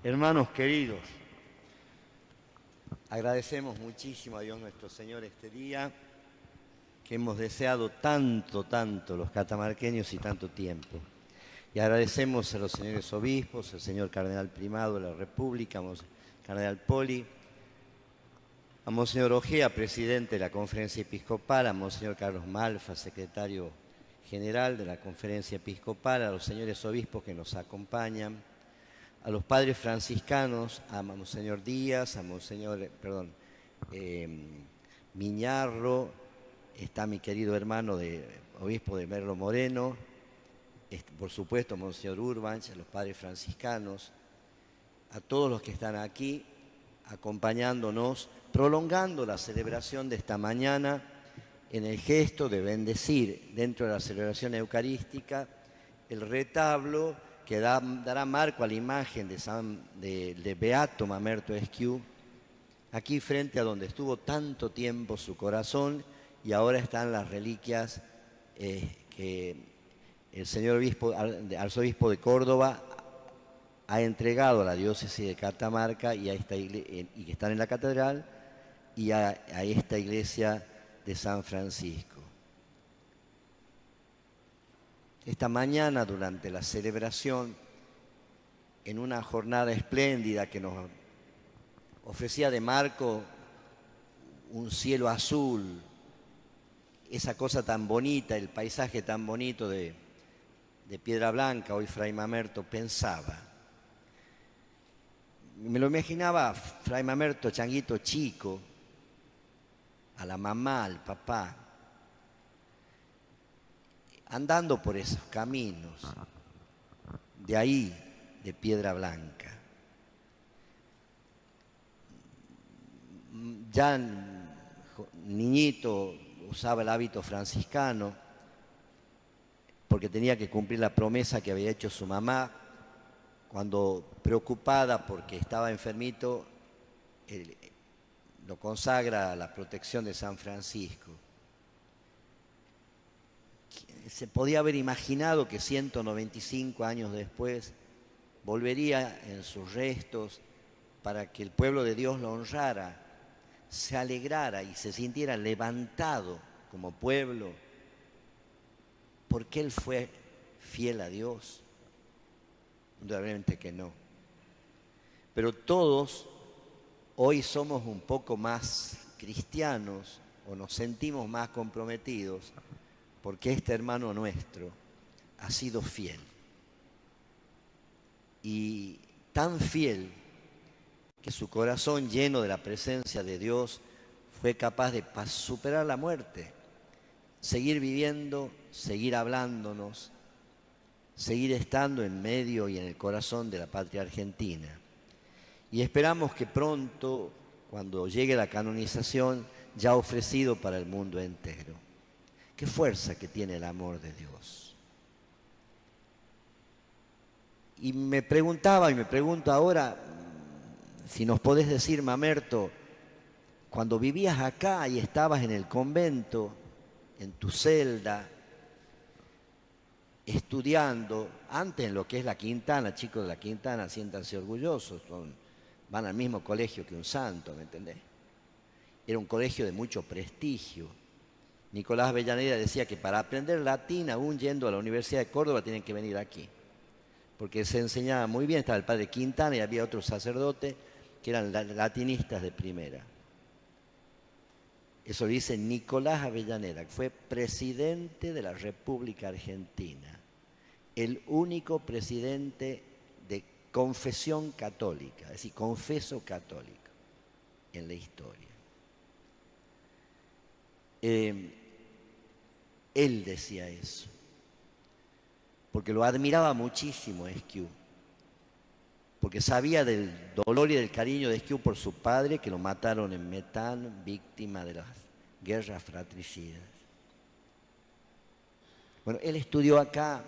Hermanos queridos, agradecemos muchísimo a Dios nuestro Señor este día que hemos deseado tanto los catamarqueños y tanto tiempo. Y agradecemos a los señores obispos, al señor cardenal primado de la República, al cardenal Poli, a Monseñor Ojea, presidente de la Conferencia Episcopal, a Monseñor Carlos Malfa, secretario general de la Conferencia Episcopal, a los señores obispos que nos acompañan, a los padres franciscanos, a Monseñor Díaz, a Monseñor, Miñarro, está mi querido hermano obispo de Merlo Moreno, por supuesto Monseñor Urbanch, a los padres franciscanos, a todos los que están aquí acompañándonos, prolongando la celebración de esta mañana en el gesto de bendecir dentro de la celebración eucarística el retablo que dará marco a la imagen de Beato Mamerto Esquiú, aquí frente a donde estuvo tanto tiempo su corazón, y ahora están las reliquias que el señor arzobispo de Córdoba ha entregado a la diócesis de Catamarca y que están en la catedral y a esta iglesia de San Francisco. Esta mañana, durante la celebración, en una jornada espléndida que nos ofrecía de marco un cielo azul, esa cosa tan bonita, el paisaje tan bonito de Piedra Blanca, hoy Fray Mamerto pensaba. Me lo imaginaba Fray Mamerto, changuito chico, a la mamá, al papá, andando por esos caminos, de ahí, de Piedra Blanca. Ya niñito usaba el hábito franciscano porque tenía que cumplir la promesa que había hecho su mamá cuando, preocupada porque estaba enfermito, lo consagra a la protección de San Francisco. Se podía haber imaginado que 195 años después volvería en sus restos para que el pueblo de Dios lo honrara, se alegrara y se sintiera levantado como pueblo, porque él fue fiel a Dios. Indudablemente que no. Pero todos hoy somos un poco más cristianos o nos sentimos más comprometidos porque este hermano nuestro ha sido fiel. Y tan fiel que su corazón lleno de la presencia de Dios fue capaz de superar la muerte, seguir viviendo, seguir hablándonos, seguir estando en medio y en el corazón de la patria argentina. Y esperamos que pronto, cuando llegue la canonización, ya ofrecido para el mundo entero. Qué fuerza que tiene el amor de Dios. Y me preguntaba y me pregunto ahora, si nos podés decir, Mamerto, cuando vivías acá y estabas en el convento, en tu celda, estudiando, antes en lo que es la Quintana, chicos de la Quintana, siéntanse orgullosos, van al mismo colegio que un santo, ¿me entendés? Era un colegio de mucho prestigio. Nicolás Avellaneda decía que para aprender latín, aún yendo a la Universidad de Córdoba, tienen que venir aquí, porque se enseñaba muy bien, estaba el padre Quintana y había otro sacerdote que eran latinistas de primera. Eso lo dice Nicolás Avellaneda, que fue presidente de la República Argentina, el único presidente de confesión católica, es decir, confeso católico en la historia. Él decía eso, porque lo admiraba muchísimo Esquiú, porque sabía del dolor y del cariño de Esquiú por su padre, que lo mataron en Metán, víctima de las guerras fratricidas. Bueno, él estudió acá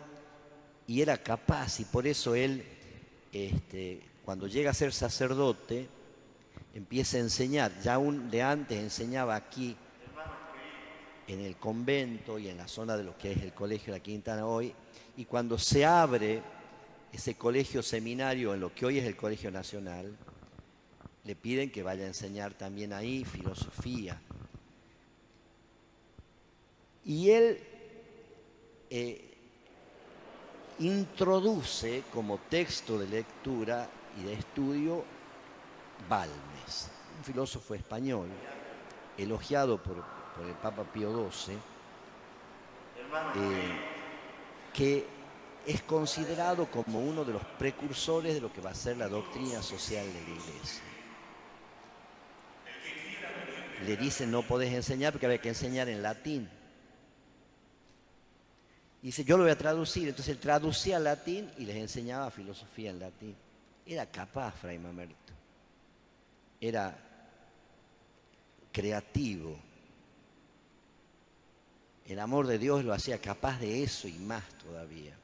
y era capaz, y por eso él, cuando llega a ser sacerdote, empieza a enseñar. Ya de antes enseñaba aquí, en el convento y en la zona de lo que es el Colegio de la Quintana hoy, y cuando se abre ese colegio seminario en lo que hoy es el Colegio Nacional, le piden que vaya a enseñar también ahí filosofía. Y él introduce como texto de lectura y de estudio Balmes, un filósofo español, elogiado por el Papa Pío XII, que es considerado como uno de los precursores de lo que va a ser la doctrina social de la Iglesia. Le dicen no podés enseñar porque había que enseñar en latín. Y dice, yo lo voy a traducir. Entonces él traducía al latín y les enseñaba filosofía en latín. Era capaz, Fray Mamerto. Era creativo. El amor de Dios lo hacía capaz de eso y más todavía.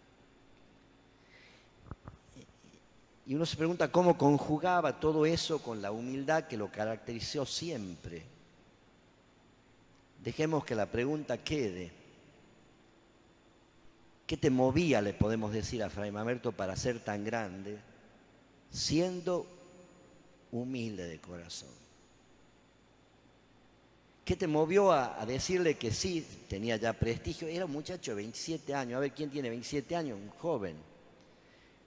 Y uno se pregunta cómo conjugaba todo eso con la humildad que lo caracterizó siempre. Dejemos que la pregunta quede. ¿Qué te movía, le podemos decir a Fray Mamerto, para ser tan grande, siendo humilde de corazón? ¿Qué te movió a decirle que sí, tenía ya prestigio? Era un muchacho de 27 años. A ver, ¿quién tiene 27 años? Un joven.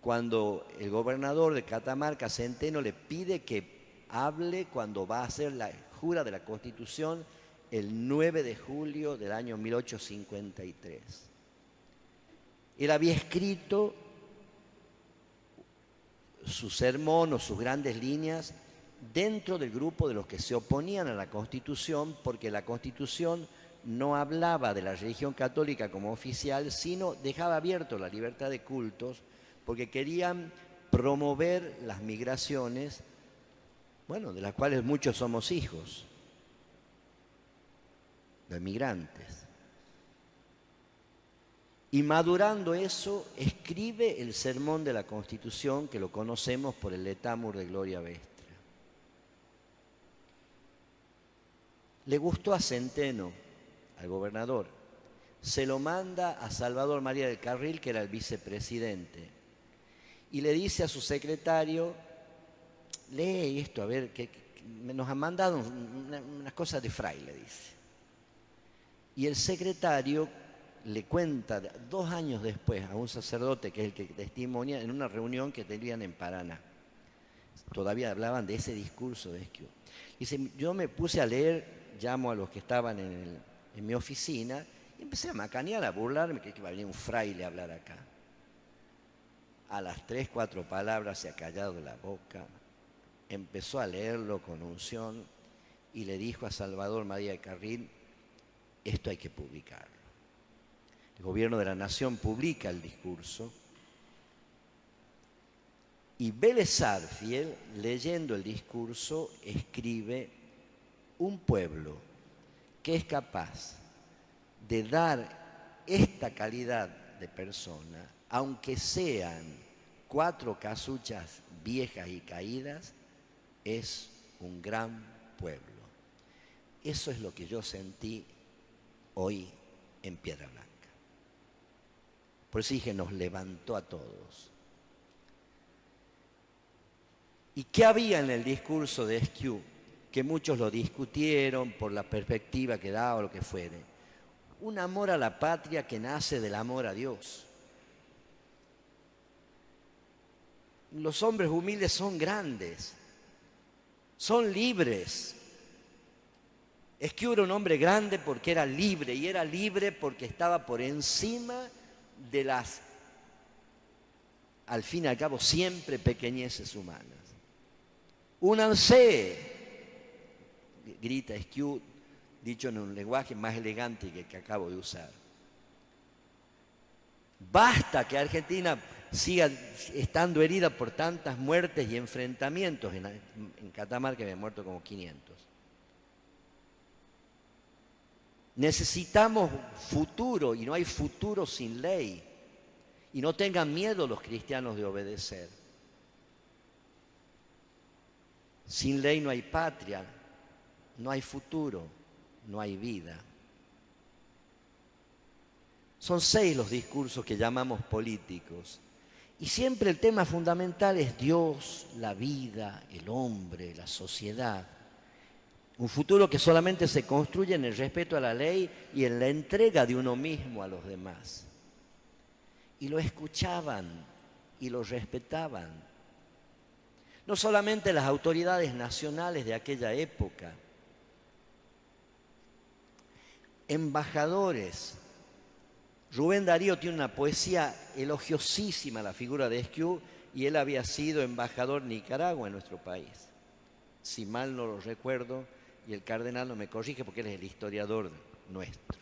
Cuando el gobernador de Catamarca, Centeno, le pide que hable cuando va a hacer la jura de la Constitución el 9 de julio del año 1853. Él había escrito su sermón o sus grandes líneas dentro del grupo de los que se oponían a la Constitución, porque la Constitución no hablaba de la religión católica como oficial, sino dejaba abierto la libertad de cultos, porque querían promover las migraciones, bueno, de las cuales muchos somos hijos, de migrantes. Y madurando eso, escribe el sermón de la Constitución, que lo conocemos por el Letamur de Gloria Vestra. Le gustó a Centeno, al gobernador. Se lo manda a Salvador María del Carril, que era el vicepresidente. Y le dice a su secretario, lee esto, a ver, que nos han mandado unas cosas de fraile, dice. Y el secretario le cuenta 2 años después a un sacerdote, que es el que testimonia, en una reunión que tenían en Paraná. Todavía hablaban de ese discurso de Esquiú. Dice, yo me puse a leer, llamo a los que estaban en mi oficina, y empecé a macanear, a burlarme, que iba a venir un fraile a hablar acá. A las 3, 4 palabras se ha callado la boca, empezó a leerlo con unción y le dijo a Salvador María de Carril, esto hay que publicarlo. El gobierno de la nación publica el discurso y Vélez Sarsfield, leyendo el discurso, escribe: un pueblo que es capaz de dar esta calidad de persona, aunque sean 4 casuchas viejas y caídas, es un gran pueblo. Eso es lo que yo sentí hoy en Piedra Blanca. Por eso dije, nos levantó a todos. ¿Y qué había en el discurso de Esquiú? Que muchos lo discutieron por la perspectiva que daba o lo que fuere. Un amor a la patria que nace del amor a Dios. Los hombres humildes son grandes, son libres. Esquiú era un hombre grande porque era libre, y era libre porque estaba por encima de las, al fin y al cabo, siempre pequeñeces humanas. Únanse, grita Esquiú, dicho en un lenguaje más elegante que acabo de usar. Basta que Argentina siga estando herida por tantas muertes y enfrentamientos. En Catamarca habían muerto como 500. Necesitamos futuro, y no hay futuro sin ley. Y no tengan miedo los cristianos de obedecer. Sin ley no hay patria, no hay futuro, no hay vida. Son 6 los discursos que llamamos políticos. Y siempre el tema fundamental es Dios, la vida, el hombre, la sociedad. Un futuro que solamente se construye en el respeto a la ley y en la entrega de uno mismo a los demás. Y lo escuchaban y lo respetaban. No solamente las autoridades nacionales de aquella época, embajadores. Rubén Darío tiene una poesía elogiosísima a la figura de Esquiú, y él había sido embajador de Nicaragua en nuestro país, si mal no lo recuerdo, y el cardenal no me corrige porque él es el historiador nuestro.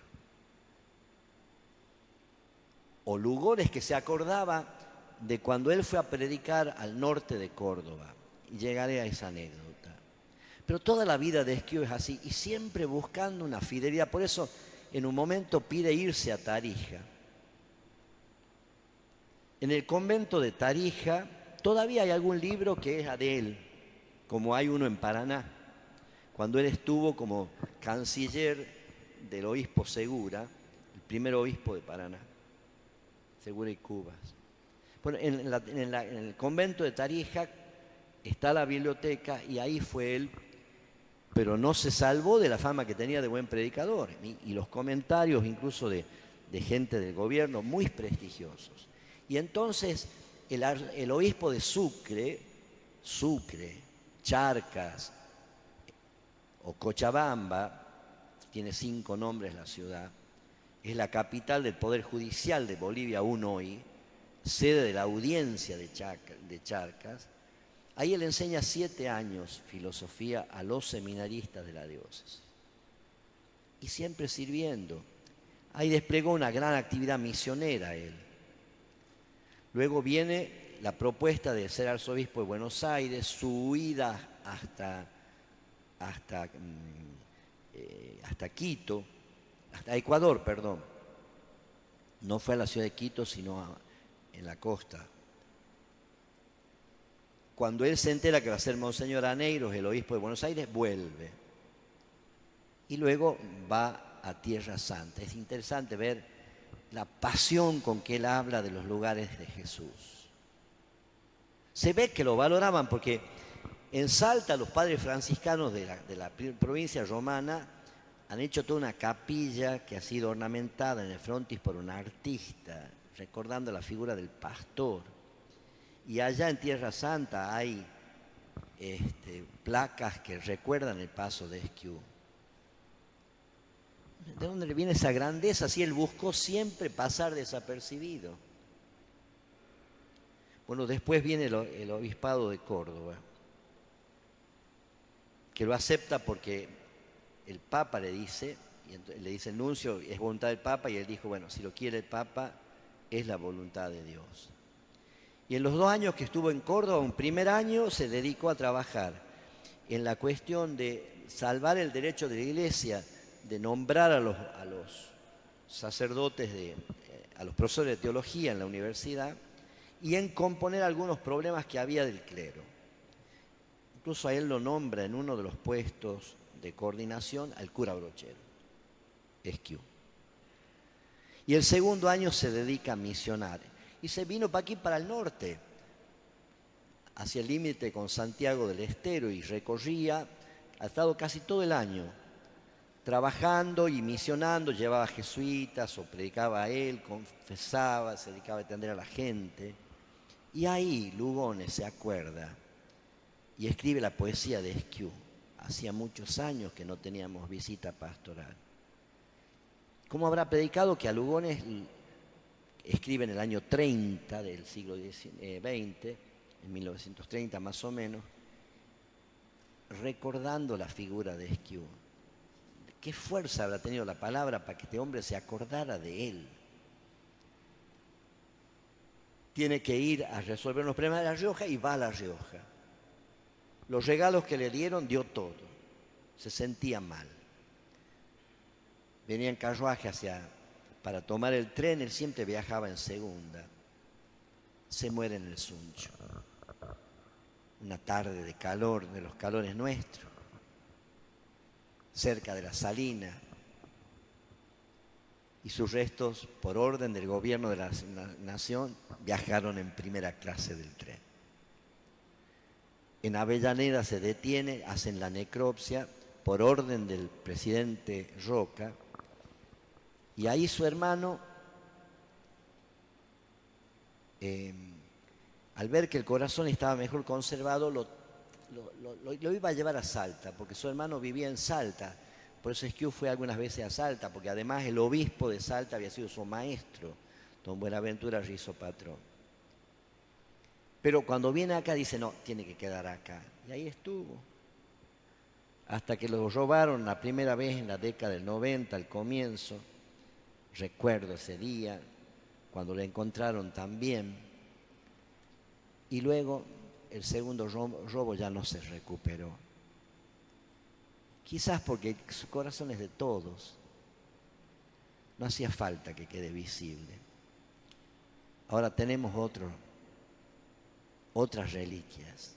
O Lugones, que se acordaba de cuando él fue a predicar al norte de Córdoba, y llegaré a esa anécdota. Pero toda la vida de Esquiú es así, y siempre buscando una fidelidad. Por eso en un momento pide irse a Tarija. En el convento de Tarija todavía hay algún libro que es de él, como hay uno en Paraná, cuando él estuvo como canciller del obispo Segura, el primer obispo de Paraná, Segura y Cubas. Bueno, en el convento de Tarija está la biblioteca, y ahí fue él, pero no se salvó de la fama que tenía de buen predicador, y los comentarios incluso de gente del gobierno muy prestigiosos. Y entonces el obispo de Sucre, Charcas o Cochabamba, tiene 5 nombres la ciudad, es la capital del Poder Judicial de Bolivia aún hoy, sede de la audiencia de Charcas. Ahí él enseña 7 años filosofía a los seminaristas de la diócesis. Y siempre sirviendo. Ahí desplegó una gran actividad misionera él. Luego viene la propuesta de ser arzobispo de Buenos Aires, su huida hasta Quito, hasta Ecuador, perdón. No fue a la ciudad de Quito, sino en la costa. Cuando él se entera que va a ser Monseñor Aneiros, el obispo de Buenos Aires, vuelve. Y luego va a Tierra Santa. Es interesante ver la pasión con que él habla de los lugares de Jesús. Se ve que lo valoraban porque en Salta los padres franciscanos de la provincia romana han hecho toda una capilla que ha sido ornamentada en el frontis por un artista, recordando la figura del pastor. Y allá en Tierra Santa hay placas que recuerdan el paso de Esquiú. ¿De dónde le viene esa grandeza? Si él buscó siempre pasar desapercibido. Bueno, después viene el obispado de Córdoba, que lo acepta porque el Papa le dice el nuncio, es voluntad del Papa, y él dijo, bueno, si lo quiere el Papa, es la voluntad de Dios. Y en los 2 años que estuvo en Córdoba, un primer año se dedicó a trabajar en la cuestión de salvar el derecho de la Iglesia, de nombrar a los sacerdotes, a los profesores de teología en la universidad, y en componer algunos problemas que había del clero. Incluso a él lo nombra en uno de los puestos de coordinación al cura Brochero, Esquiú. Y el segundo año se dedica a misionar. Y se vino para aquí, para el norte, hacia el límite con Santiago del Estero, y recorría, ha estado casi todo el año trabajando y misionando, llevaba jesuitas o predicaba a él, confesaba, se dedicaba a atender a la gente. Y ahí Lugones se acuerda y escribe la poesía de Esquiú. Hacía muchos años que no teníamos visita pastoral. ¿Cómo habrá predicado que a Lugones escribe en el año 30 del siglo XX, en 1930 más o menos, recordando la figura de Esquiú? ¿Qué fuerza habrá tenido la palabra para que este hombre se acordara de él? Tiene que ir a resolver los problemas de La Rioja y va a La Rioja. Los regalos que le dieron, dio todo. Se sentía mal. Venía en carruaje para tomar el tren, él siempre viajaba en segunda. Se muere en el Suncho. Una tarde de calor, de los calores nuestros, cerca de la salina. y sus restos, por orden del gobierno de la nación, viajaron en primera clase del tren. En Avellaneda se detiene, hacen la necropsia por orden del presidente Roca, y ahí su hermano, al ver que el corazón estaba mejor conservado, lo iba a llevar a Salta, porque su hermano vivía en Salta. Por eso Esquiú fue algunas veces a Salta, porque además el obispo de Salta había sido su maestro, don Buenaventura Rizo Patrón. Pero cuando viene acá dice, no, tiene que quedar acá. Y ahí estuvo. Hasta que lo robaron la primera vez en la década del 90, al comienzo. Recuerdo ese día, cuando lo encontraron también. Y luego el segundo robo ya no se recuperó. Quizás porque su corazón es de todos. No hacía falta que quede visible. Ahora tenemos otras reliquias.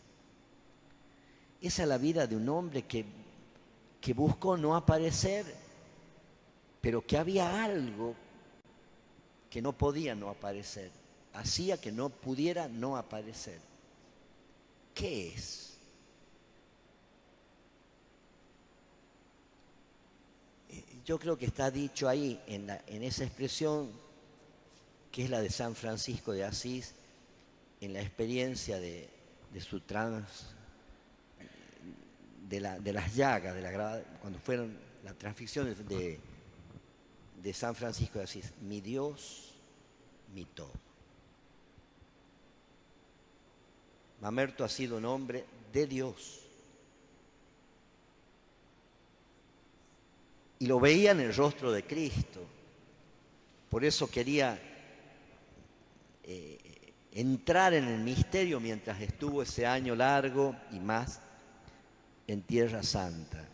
Esa es la vida de un hombre que buscó no aparecer, pero que había algo que no podía no aparecer. Hacía que no pudiera no aparecer. ¿Qué es? Yo creo que está dicho ahí en esa expresión que es la de San Francisco de Asís, en la experiencia de su de las llagas, cuando fueron las transfixión de San Francisco de Asís. Mi Dios, mi todo. Mamerto ha sido un hombre de Dios. Y lo veía en el rostro de Cristo. Por eso quería entrar en el misterio mientras estuvo ese año largo y más en Tierra Santa.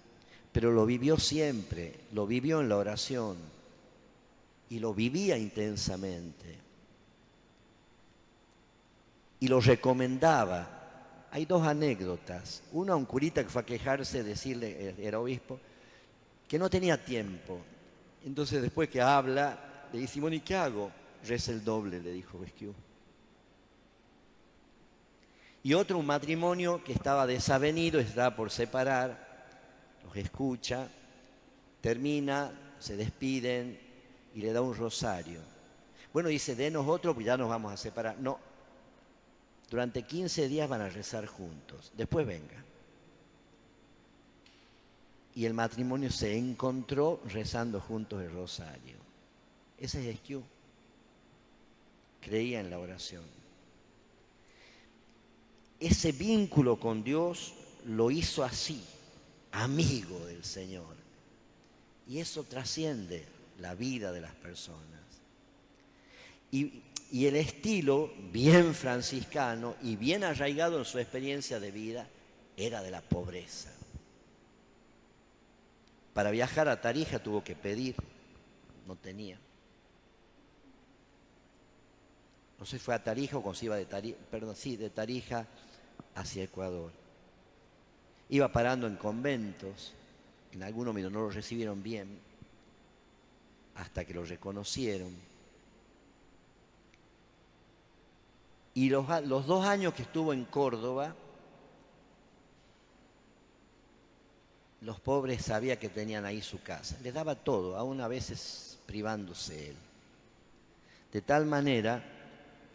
Pero lo vivió siempre, lo vivió en la oración y lo vivía intensamente. Y lo recomendaba. Hay dos anécdotas. Una, un curita que fue a quejarse, decirle, era obispo, que no tenía tiempo. Entonces después que habla, le dice, bueno, ¿y qué hago? Reza el doble, le dijo Esquiú. Y otro, un matrimonio que estaba desavenido, estaba por separar, los escucha, termina, se despiden y le da un rosario. Bueno, dice, denos otro, pues ya nos vamos a separar. No, durante 15 días van a rezar juntos, después venga. Y el matrimonio se encontró rezando juntos el rosario. Ese es Esquiú. Creía en la oración. Ese vínculo con Dios lo hizo así, amigo del Señor. Y eso trasciende la vida de las personas. Y el estilo, bien franciscano y bien arraigado en su experiencia de vida, era de la pobreza. Para viajar a Tarija tuvo que pedir, no tenía. No sé si fue a Tarija o cuando se iba de Tarija hacia Ecuador. Iba parando en conventos, en algunos no lo recibieron bien, hasta que lo reconocieron. Y los 2 años que estuvo en Córdoba, los pobres sabían que tenían ahí su casa. Les daba todo, aún a veces privándose él. De tal manera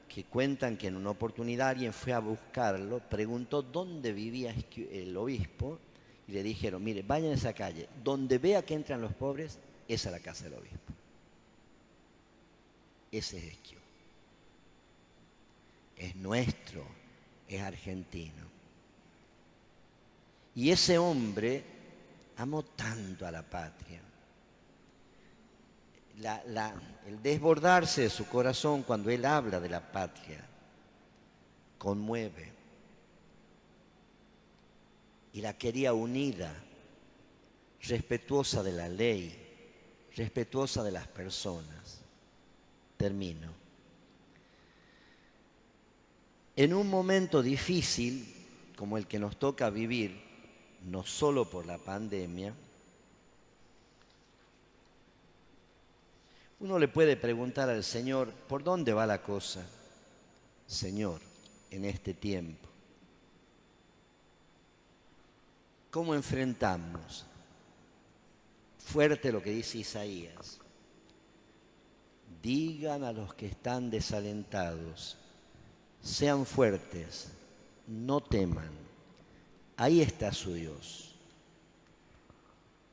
que cuentan que en una oportunidad alguien fue a buscarlo, preguntó dónde vivía el obispo y le dijeron, mire, vayan a esa calle, donde vea que entran los pobres, esa es la casa del obispo. Ese es Esquiú. Es nuestro, es argentino. Y ese hombre amó tanto a la patria. El desbordarse de su corazón cuando él habla de la patria conmueve. Y la quería unida, respetuosa de la ley, respetuosa de las personas. Termino. En un momento difícil como el que nos toca vivir, no solo por la pandemia, Uno le puede preguntar al Señor, ¿por dónde va la cosa, Señor, en este tiempo? ¿Cómo enfrentamos? Fuerte lo que dice Isaías. Digan a los que están desalentados, sean fuertes, no teman. Ahí está su Dios.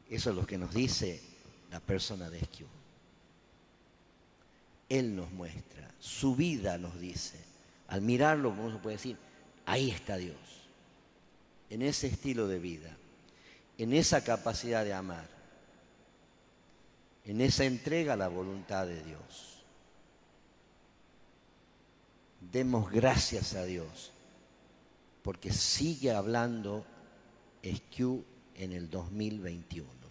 Eso es lo que nos dice la persona de Esquiú. Él nos muestra, su vida nos dice. Al mirarlo, uno puede decir, ahí está Dios. En ese estilo de vida, en esa capacidad de amar, en esa entrega a la voluntad de Dios. Demos gracias a Dios, porque sigue hablando Esquiú en el 2021.